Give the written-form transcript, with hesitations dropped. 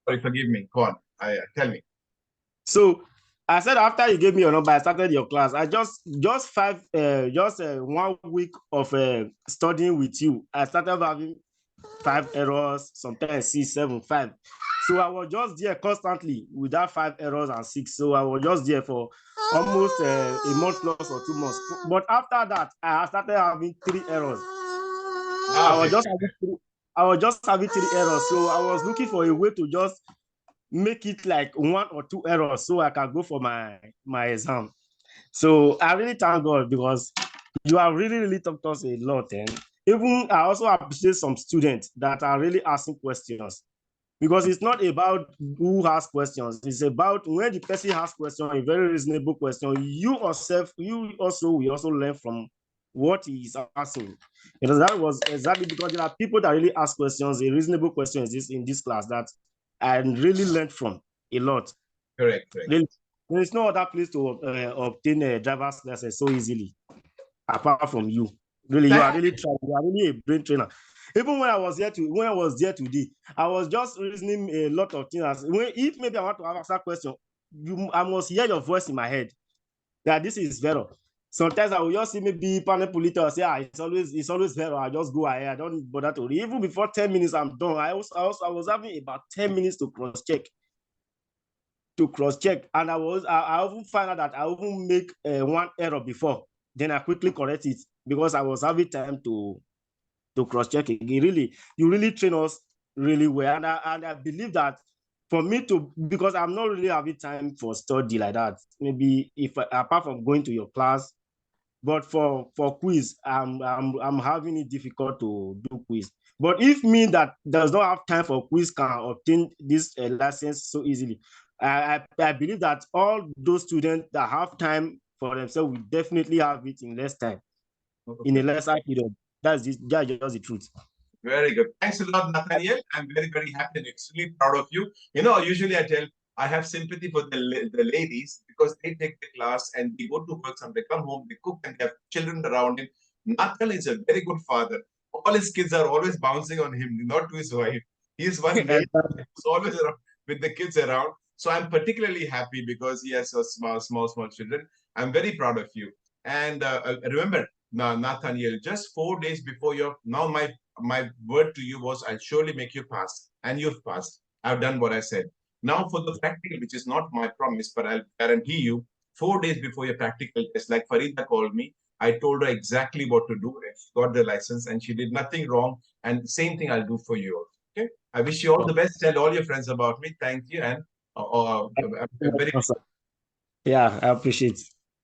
Sorry, forgive me. Go on. Tell me. So I said after you gave me your number, I started your class. I just 1 week of studying with you. I started having 5 errors, sometimes 6, 7, 5. So I was just there constantly with that 5 errors and 6. So I was just there for almost a month plus or 2 months. But after that, I started having 3 errors. I was just having 3 errors. So I was looking for a way to just make it like 1 or 2 errors so I can go for my exam. So I really thank God because you have really taught us a lot. And even I also appreciate some students that are really asking questions, because it's not about who has questions. It's about when the person has question, a very reasonable question, you also will also learn from what he is asking. Because that was exactly because there are people that really ask questions, a reasonable question is in this class that I really learned from a lot. Correct. Really, there is no other place to obtain a driver's license so easily apart from you. Really, you are really trying. You are really a brain trainer. Even when I was there today, I was just reasoning a lot of things. If maybe I want to ask that question, I must hear your voice in my head that this is Vero. Sometimes I will just see maybe panel politer say, it's always Vero. I just go ahead. I don't bother to read. Even before 10 minutes, I'm done. I was having about 10 minutes to cross-check. And I often find out that I often make one error before. Then I quickly correct it because I was having time to cross-check again. Really, you really train us really well. And I believe that for me to, because I'm not really having time for study like that, maybe apart from going to your class, but for quiz, I'm having it difficult to do quiz. But if me that does not have time for quiz can obtain this license so easily, I believe that all those students that have time for themselves will definitely have it in less time, in a lesser period. That's just the truth. Very good. Thanks a lot, Nathaniel. I'm very, very happy and extremely proud of you. Usually I have sympathy for the ladies because they take the class and they go to work, and they come home, they cook, and they have children around him. Nathaniel is a very good father. All his kids are always bouncing on him, not to his wife. He's one lady who's always around with the kids around. So I'm particularly happy because he has small children. I'm very proud of you. And remember, Nathaniel, just 4 days before my word to you was I'll surely make you pass, and you've passed. I've done what I said. Now for the practical, which is not my promise, but I'll guarantee you, 4 days before your practical test, like Farida called me, I told her exactly what to do, and she got the license, and she did nothing wrong. And same thing I'll do for you. Okay. I wish you all the best. Tell all your friends about me. Thank you, and very. Yeah, I appreciate it.